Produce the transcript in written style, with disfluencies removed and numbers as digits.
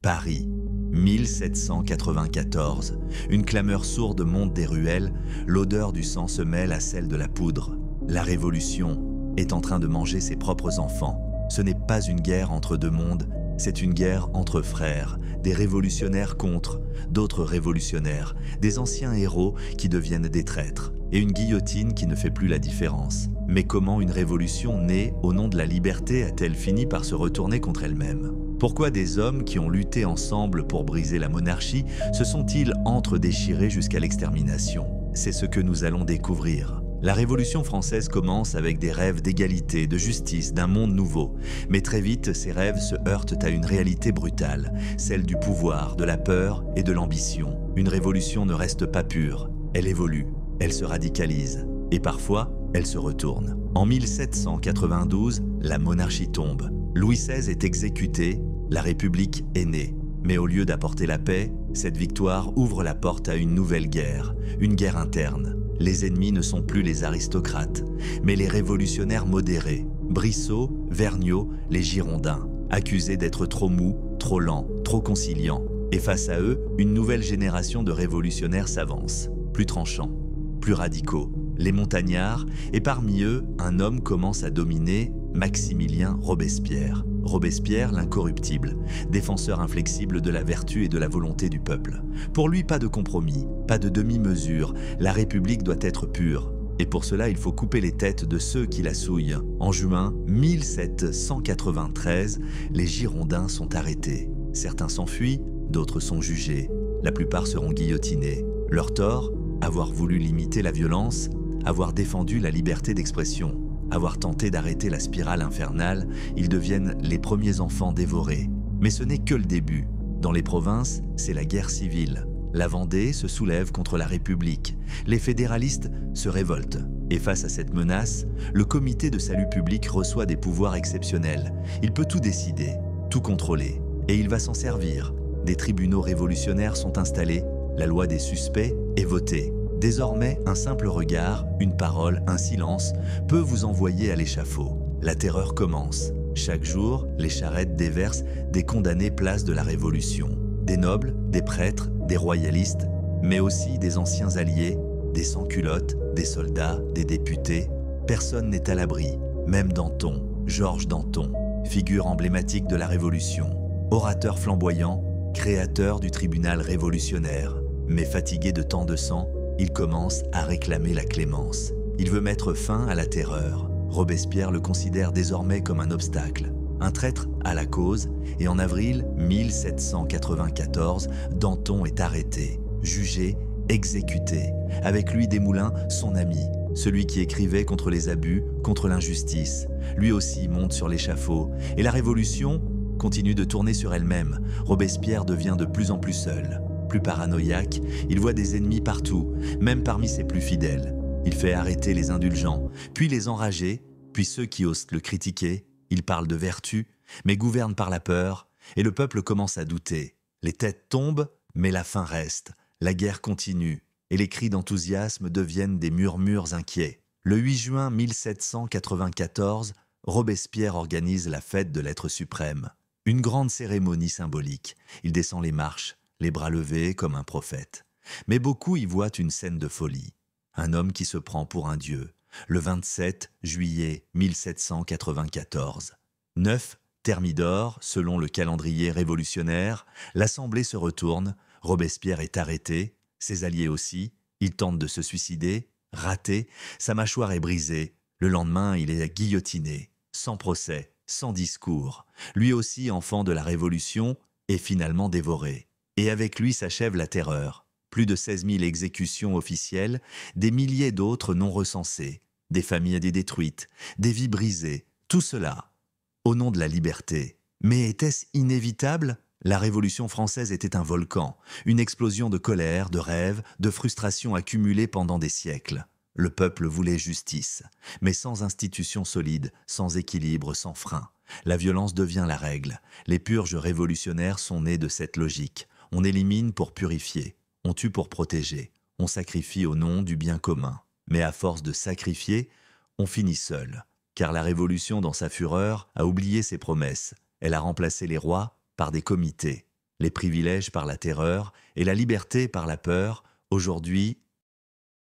Paris, 1794. Une clameur sourde monte des ruelles, l'odeur du sang se mêle à celle de la poudre. La Révolution est en train de manger ses propres enfants. Ce n'est pas une guerre entre deux mondes, c'est une guerre entre frères, des révolutionnaires contre d'autres révolutionnaires, des anciens héros qui deviennent des traîtres, et une guillotine qui ne fait plus la différence. Mais comment une révolution née au nom de la liberté a-t-elle fini par se retourner contre elle-même ? Pourquoi des hommes qui ont lutté ensemble pour briser la monarchie se sont-ils entre-déchirés jusqu'à l'extermination? C'est ce que nous allons découvrir. La Révolution française commence avec des rêves d'égalité, de justice, d'un monde nouveau. Mais très vite, ces rêves se heurtent à une réalité brutale, celle du pouvoir, de la peur et de l'ambition. Une révolution ne reste pas pure, elle évolue, elle se radicalise, et parfois, elle se retourne. En 1792, la monarchie tombe. Louis XVI est exécuté, la République est née. Mais au lieu d'apporter la paix, cette victoire ouvre la porte à une nouvelle guerre, une guerre interne. Les ennemis ne sont plus les aristocrates, mais les révolutionnaires modérés. Brissot, Vergniaud, les Girondins, accusés d'être trop mous, trop lents, trop conciliants. Et face à eux, une nouvelle génération de révolutionnaires s'avance, plus tranchants, plus radicaux. Les montagnards, et parmi eux, un homme commence à dominer, Maximilien Robespierre. Robespierre, l'incorruptible, défenseur inflexible de la vertu et de la volonté du peuple. Pour lui, pas de compromis, pas de demi-mesure, la République doit être pure. Et pour cela, il faut couper les têtes de ceux qui la souillent. En juin 1793, les Girondins sont arrêtés. Certains s'enfuient, d'autres sont jugés. La plupart seront guillotinés. Leur tort, avoir voulu limiter la violence, avoir défendu la liberté d'expression. Avoir tenté d'arrêter la spirale infernale, ils deviennent les premiers enfants dévorés. Mais ce n'est que le début. Dans les provinces, c'est la guerre civile. La Vendée se soulève contre la République. Les fédéralistes se révoltent. Et face à cette menace, le comité de salut public reçoit des pouvoirs exceptionnels. Il peut tout décider, tout contrôler. Et il va s'en servir. Des tribunaux révolutionnaires sont installés. La loi des suspects est votée. Désormais, un simple regard, une parole, un silence peut vous envoyer à l'échafaud. La terreur commence. Chaque jour, les charrettes déversent des condamnés place de la Révolution. Des nobles, des prêtres, des royalistes, mais aussi des anciens alliés, des sans-culottes, des soldats, des députés. Personne n'est à l'abri, même Danton, Georges Danton, figure emblématique de la Révolution. Orateur flamboyant, créateur du tribunal révolutionnaire. Mais fatigué de tant de sang, il commence à réclamer la clémence. Il veut mettre fin à la terreur. Robespierre le considère désormais comme un obstacle, un traître à la cause, et en avril 1794, Danton est arrêté, jugé, exécuté. Avec lui Desmoulins, son ami, celui qui écrivait contre les abus, contre l'injustice. Lui aussi monte sur l'échafaud, et la Révolution continue de tourner sur elle-même. Robespierre devient de plus en plus seul. Plus paranoïaque, il voit des ennemis partout, même parmi ses plus fidèles. Il fait arrêter les indulgents, puis les enragés, puis ceux qui osent le critiquer. Il parle de vertu, mais gouverne par la peur, et le peuple commence à douter. Les têtes tombent, mais la faim reste. La guerre continue, et les cris d'enthousiasme deviennent des murmures inquiets. Le 8 juin 1794, Robespierre organise la fête de l'être suprême. Une grande cérémonie symbolique. Il descend les marches, les bras levés comme un prophète. Mais beaucoup y voient une scène de folie. Un homme qui se prend pour un dieu. Le 27 juillet 1794. 9 Thermidor, selon le calendrier révolutionnaire, l'Assemblée se retourne, Robespierre est arrêté, ses alliés aussi, il tente de se suicider, raté, sa mâchoire est brisée. Le lendemain, il est guillotiné, sans procès, sans discours. Lui aussi, enfant de la Révolution, est finalement dévoré. Et avec lui s'achève la terreur. Plus de 16 000 exécutions officielles, des milliers d'autres non recensées, des familles détruites, des vies brisées, tout cela, au nom de la liberté. Mais était-ce inévitable ? La Révolution française était un volcan, une explosion de colère, de rêves, de frustrations accumulées pendant des siècles. Le peuple voulait justice, mais sans institutions solides, sans équilibre, sans frein. La violence devient la règle. Les purges révolutionnaires sont nées de cette logique. On élimine pour purifier, on tue pour protéger, on sacrifie au nom du bien commun. Mais à force de sacrifier, on finit seul. Car la Révolution, dans sa fureur, a oublié ses promesses. Elle a remplacé les rois par des comités. Les privilèges par la terreur et la liberté par la peur, aujourd'hui,